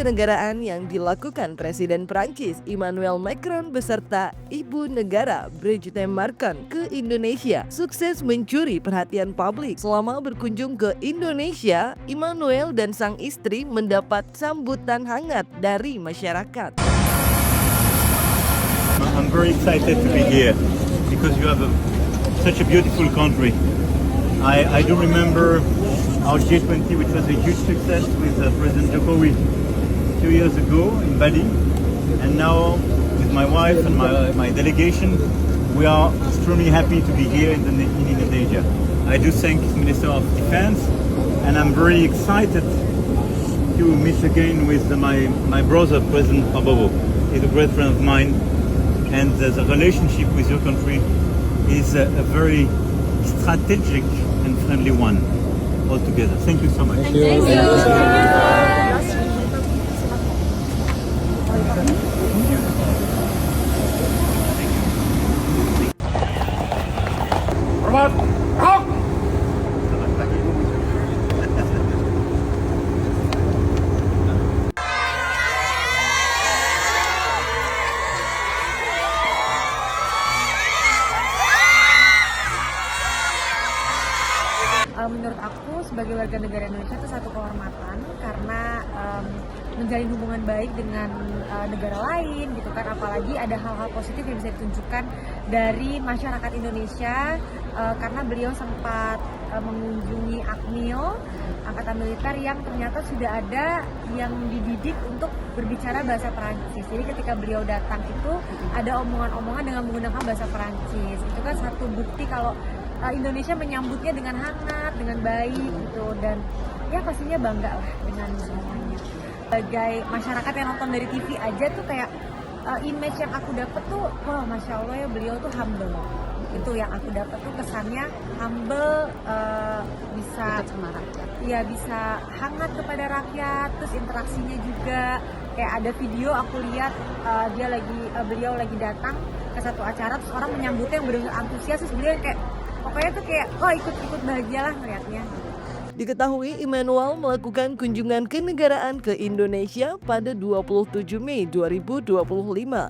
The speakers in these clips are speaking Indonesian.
kenegaraan yang dilakukan Presiden Prancis Emmanuel Macron beserta Ibu Negara Brigitte Macron ke Indonesia sukses mencuri perhatian publik. Selama berkunjung ke Indonesia, Emmanuel dan sang istri mendapat sambutan hangat dari masyarakat. I'm very excited to be here because you have such a beautiful country. I do remember our G20, which was a huge success with President Jokowi 2 years ago in Bali, and now with my wife and my delegation, we are extremely happy to be here in Indonesia. I do thank Minister of Defense, and I'm very excited to meet again with my brother, President Prabowo. He's a great friend of mine, and the relationship with your country is a very strategic and friendly one altogether. Thank you so much. Thank you. Selamat pagi. Menurut aku sebagai warga negara Indonesia itu satu kehormatan karena menjalin hubungan baik dengan negara lain gitu kan, apalagi ada hal-hal positif yang bisa ditunjukkan dari masyarakat Indonesia karena beliau sempat mengunjungi Akmil, angkatan militer yang ternyata sudah ada yang dididik untuk berbicara bahasa Perancis. Jadi ketika beliau datang itu ada omongan-omongan dengan menggunakan bahasa Perancis. Itu kan satu bukti kalau Indonesia menyambutnya dengan hangat, dengan baik gitu, dan ya pastinya bangga lah dengan semuanya. Sebagai masyarakat yang nonton dari TV aja tuh kayak image yang aku dapet tuh, wah masya Allah ya beliau tuh humble. Itu yang aku dapet tuh kesannya humble, bisa sama rakyat. Iya bisa hangat kepada rakyat, terus interaksinya juga kayak ada video aku lihat beliau lagi datang ke satu acara terus orang menyambutnya yang benar-benar antusias, terus beliau kayak pokoknya tuh kayak ikut bahagia lah ngeliatnya. Diketahui Emmanuel melakukan kunjungan kenegaraan ke Indonesia pada 27 Mei 2025.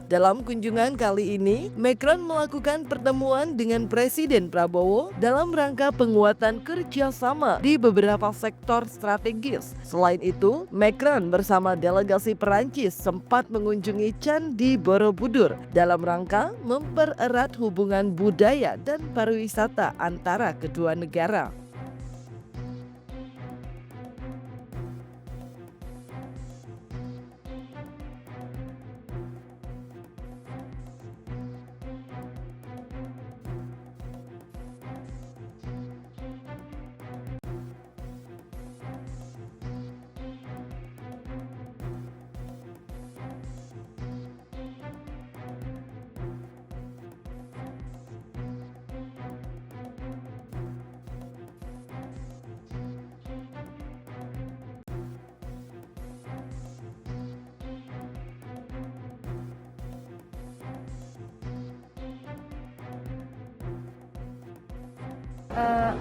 Dalam kunjungan kali ini, Macron melakukan pertemuan dengan Presiden Prabowo dalam rangka penguatan kerjasama di beberapa sektor strategis. Selain itu, Macron bersama delegasi Perancis sempat mengunjungi Candi Borobudur dalam rangka mempererat hubungan budaya dan pariwisata antara kedua negara.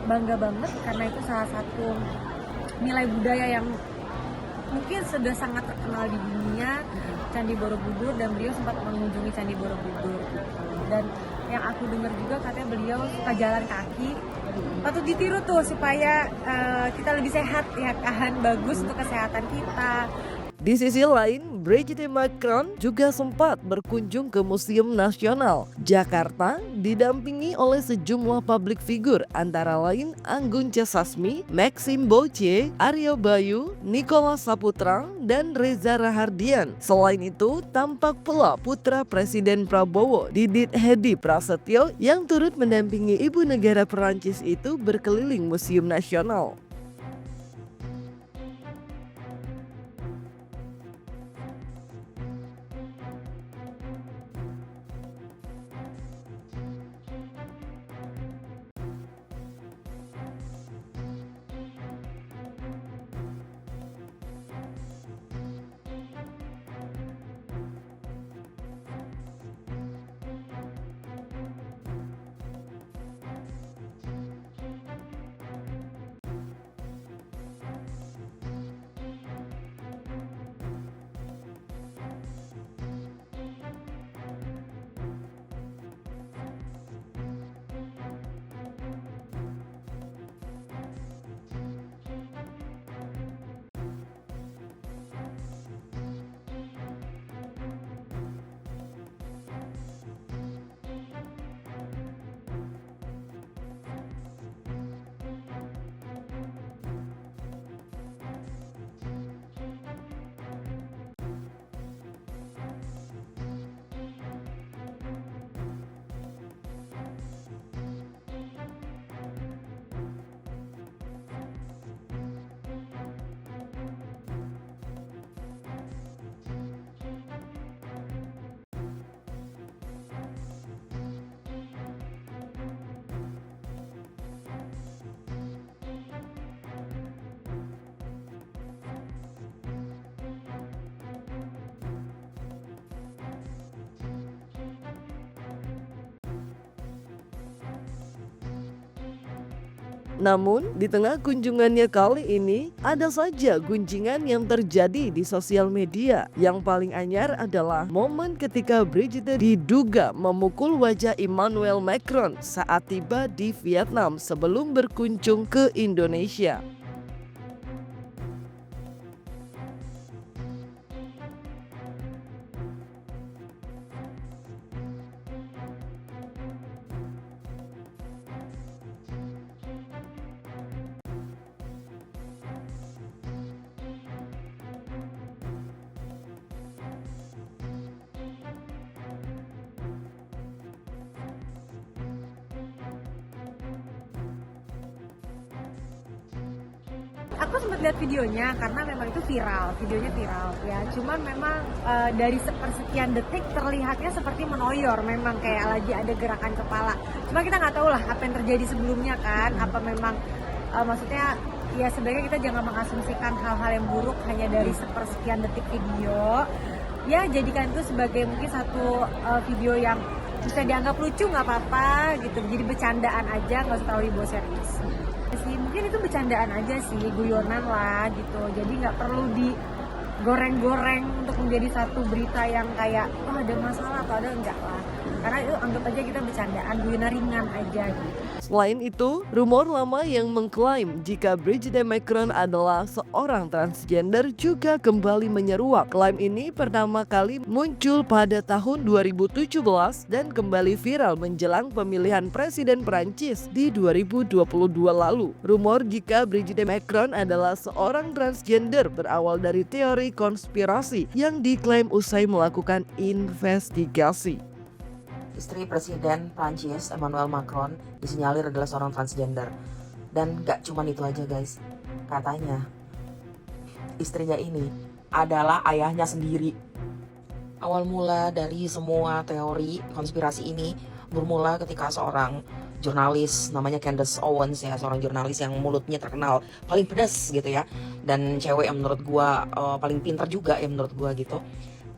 Bangga banget karena itu salah satu nilai budaya yang mungkin sudah sangat terkenal di dunia, Candi Borobudur, dan beliau sempat mengunjungi Candi Borobudur. Dan yang aku dengar juga katanya beliau suka jalan kaki, patut ditiru tuh supaya kita lebih sehat ya kan, bagus untuk kesehatan kita. Di sisi lain, Brigitte Macron juga sempat berkunjung ke Museum Nasional Jakarta didampingi oleh sejumlah publik figur antara lain Anggun C. Sasmi, Maxime Baucier, Aryo Bayu, Nicholas Saputra, dan Reza Rahardian. Selain itu, tampak pula putra Presiden Prabowo, Didit Hedi Prasetyo, yang turut mendampingi ibu negara Perancis itu berkeliling Museum Nasional. Namun, di tengah kunjungannya kali ini, ada saja gunjingan yang terjadi di sosial media. Yang paling anyar adalah momen ketika Brigitte diduga memukul wajah Emmanuel Macron saat tiba di Vietnam sebelum berkunjung ke Indonesia. Aku sempat lihat videonya karena memang itu videonya viral ya. Cuman memang dari sepersekian detik terlihatnya seperti menoyor, memang kayak lagi ada gerakan kepala. Cuma kita nggak tahu lah apa yang terjadi sebelumnya kan, apa memang maksudnya ya sebaiknya kita jangan mengasumsikan hal-hal yang buruk hanya dari sepersekian detik video. Ya jadikan itu sebagai mungkin satu video yang bisa dianggap lucu, nggak apa-apa gitu. Jadi bercandaan aja, nggak usah terlalu dibawa serius. Sih mungkin itu bercandaan aja sih, guyonan lah gitu, jadi nggak perlu digoreng-goreng untuk menjadi satu berita yang kayak oh ada masalah atau ada enggak lah, karena itu anggap aja kita bercandaan, guyonan ringan aja gitu. Selain itu, rumor lama yang mengklaim jika Brigitte Macron adalah seorang transgender juga kembali menyeruak. Klaim ini pertama kali muncul pada tahun 2017 dan kembali viral menjelang pemilihan Presiden Prancis di 2022 lalu. Rumor jika Brigitte Macron adalah seorang transgender berawal dari teori konspirasi yang diklaim usai melakukan investigasi. Istri Presiden Prancis Emmanuel Macron disinyalir adalah seorang transgender. Dan gak cuma itu aja guys, katanya istrinya ini adalah ayahnya sendiri. Awal mula dari semua teori konspirasi ini bermula ketika seorang jurnalis namanya Candace Owens ya, seorang jurnalis yang mulutnya terkenal paling pedas gitu ya, dan cewek yang menurut gua paling pintar juga ya menurut gua gitu.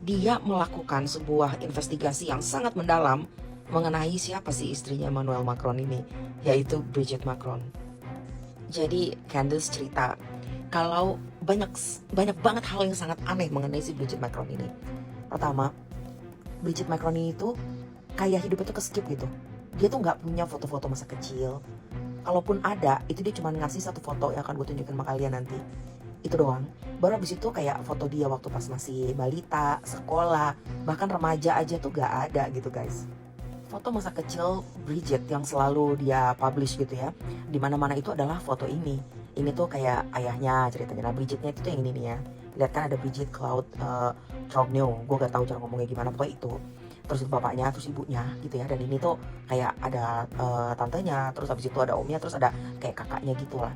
Dia melakukan sebuah investigasi yang sangat mendalam mengenai siapa sih istrinya Emmanuel Macron ini, yaitu Brigitte Macron. Jadi Candace cerita kalau banyak banget hal yang sangat aneh mengenai si Brigitte Macron ini. Pertama, Brigitte Macron ini tuh kayak hidupnya tuh ke-skip gitu. Dia tuh nggak punya foto-foto masa kecil. Kalaupun ada, itu dia cuma ngasih satu foto yang akan gue tunjukin sama kalian nanti. Itu doang. Baru abis itu kayak foto dia waktu pas masih balita, sekolah, bahkan remaja aja tuh gak ada gitu guys. Foto masa kecil Brigitte yang selalu dia publish gitu ya, di mana-mana itu adalah foto ini. Ini tuh kayak ayahnya ceritanya. Nah Brigitte-nya itu tuh yang ini nih ya. Lihat kan ada Brigitte Claude Trogneux, gue gak tahu cara ngomongnya gimana, pokoknya itu. Terus itu bapaknya, terus ibunya gitu ya. Dan ini tuh kayak ada tantenya, terus habis itu ada omnya, terus ada kayak kakaknya gitu lah.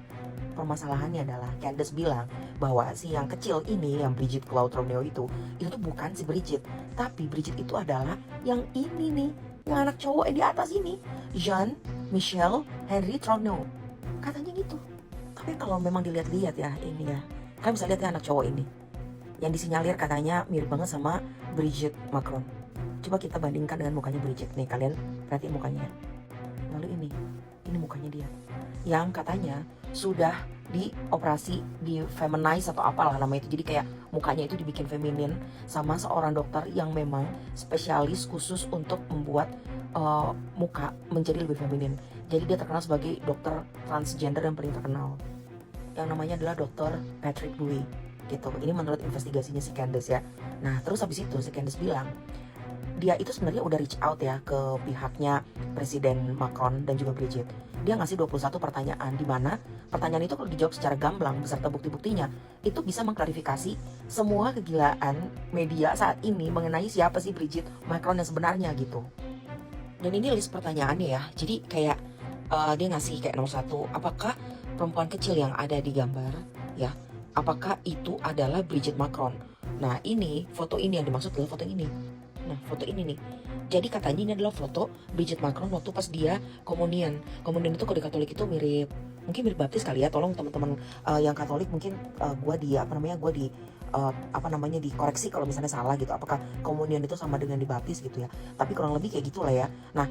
Permasalahannya adalah Candace bilang bahwa si yang kecil ini, yang Brigitte Claude Trogneux itu tuh bukan si Brigitte, tapi Brigitte itu adalah yang ini nih, yang anak cowok yang di atas ini, Jean-Michel Henri Trogneux, katanya gitu. Tapi kalau memang dilihat-lihat ya ini ya, kalian bisa lihat ya anak cowok ini, yang disinyalir katanya mirip banget sama Brigitte Macron. Coba kita bandingkan dengan mukanya Brigitte nih, kalian perhatiin mukanya. Lalu ini mukanya dia, yang katanya sudah dioperasi, di feminize atau apalah namanya itu. Jadi kayak mukanya itu dibikin feminin sama seorang dokter yang memang spesialis khusus untuk membuat muka menjadi lebih feminin. Jadi dia terkenal sebagai dokter transgender yang paling terkenal, yang namanya adalah Dr. Patrick Bui gitu. Ini menurut investigasinya si Candace ya. Nah terus habis itu si Candace bilang dia itu sebenarnya udah reach out ya ke pihaknya Presiden Macron dan juga Brigitte. Dia ngasih 21 pertanyaan, di mana pertanyaan itu kalau dijawab secara gamblang beserta bukti-buktinya, itu bisa mengklarifikasi semua kegilaan media saat ini mengenai siapa sih Brigitte Macron yang sebenarnya gitu. Dan ini list pertanyaannya ya. Jadi kayak dia ngasih kayak nomor 1, apakah perempuan kecil yang ada di gambar ya, apakah itu adalah Brigitte Macron? Nah ini foto ini yang dimaksud adalah foto ini. Nah foto ini nih, jadi katanya ini adalah foto Brigitte Macron waktu pas dia komunian. Komunian itu kalau di Katolik itu mungkin mirip baptis kali ya. Tolong teman-teman yang Katolik mungkin gue dikoreksi kalau misalnya salah gitu. Apakah komunian itu sama dengan dibaptis gitu ya? Tapi kurang lebih kayak gitulah ya. Nah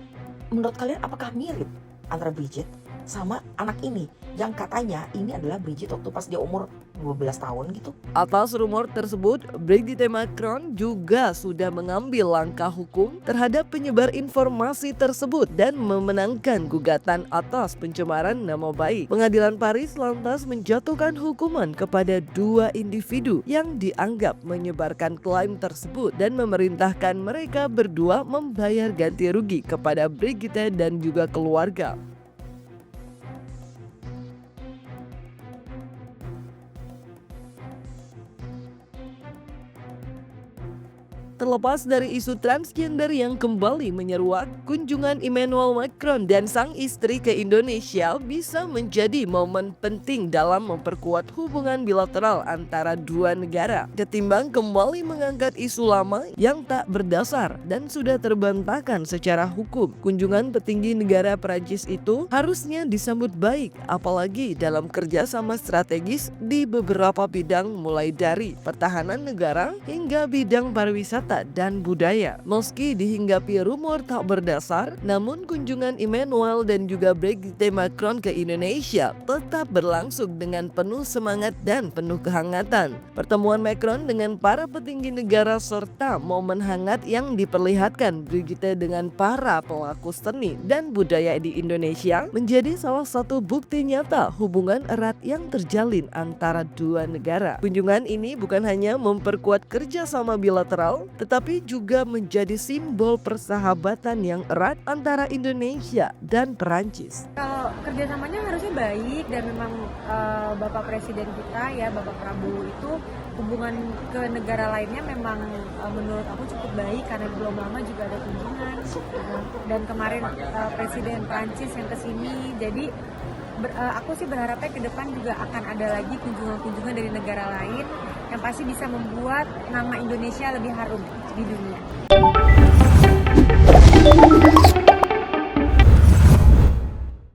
menurut kalian apakah mirip antara Brigitte sama anak ini yang katanya ini adalah Brigitte waktu pas dia umur 12 tahun gitu. Atas rumor tersebut, Brigitte Macron juga sudah mengambil langkah hukum terhadap penyebar informasi tersebut dan memenangkan gugatan atas pencemaran nama baik. Pengadilan Paris lantas menjatuhkan hukuman kepada 2 individu yang dianggap menyebarkan klaim tersebut dan memerintahkan mereka berdua membayar ganti rugi kepada Brigitte dan juga keluarga. Terlepas dari isu transgender yang kembali menyeruak, kunjungan Emmanuel Macron dan sang istri ke Indonesia bisa menjadi momen penting dalam memperkuat hubungan bilateral antara dua negara, ketimbang kembali mengangkat isu lama yang tak berdasar dan sudah terbantahkan secara hukum. Kunjungan petinggi negara Prancis itu harusnya disambut baik, apalagi dalam kerjasama strategis di beberapa bidang mulai dari pertahanan negara hingga bidang pariwisata dan budaya. Meski dihinggapi rumor tak berdasar, namun kunjungan Emmanuel dan juga Brigitte Macron ke Indonesia tetap berlangsung dengan penuh semangat dan penuh kehangatan. Pertemuan Macron dengan para petinggi negara serta momen hangat yang diperlihatkan Brigitte dengan para pelaku seni dan budaya di Indonesia menjadi salah satu bukti nyata hubungan erat yang terjalin antara dua negara. Kunjungan ini bukan hanya memperkuat kerjasama bilateral, tetapi juga menjadi simbol persahabatan yang erat antara Indonesia dan Perancis. Kalau kerjasamanya harusnya baik dan memang Bapak Presiden kita ya, Bapak Prabowo itu hubungan ke negara lainnya memang menurut aku cukup baik karena belum lama juga ada kunjungan dan kemarin Presiden Prancis yang kesini. Jadi aku sih berharapnya ke depan juga akan ada lagi kunjungan-kunjungan dari negara lain yang pasti bisa membuat nama Indonesia lebih harum di dunia.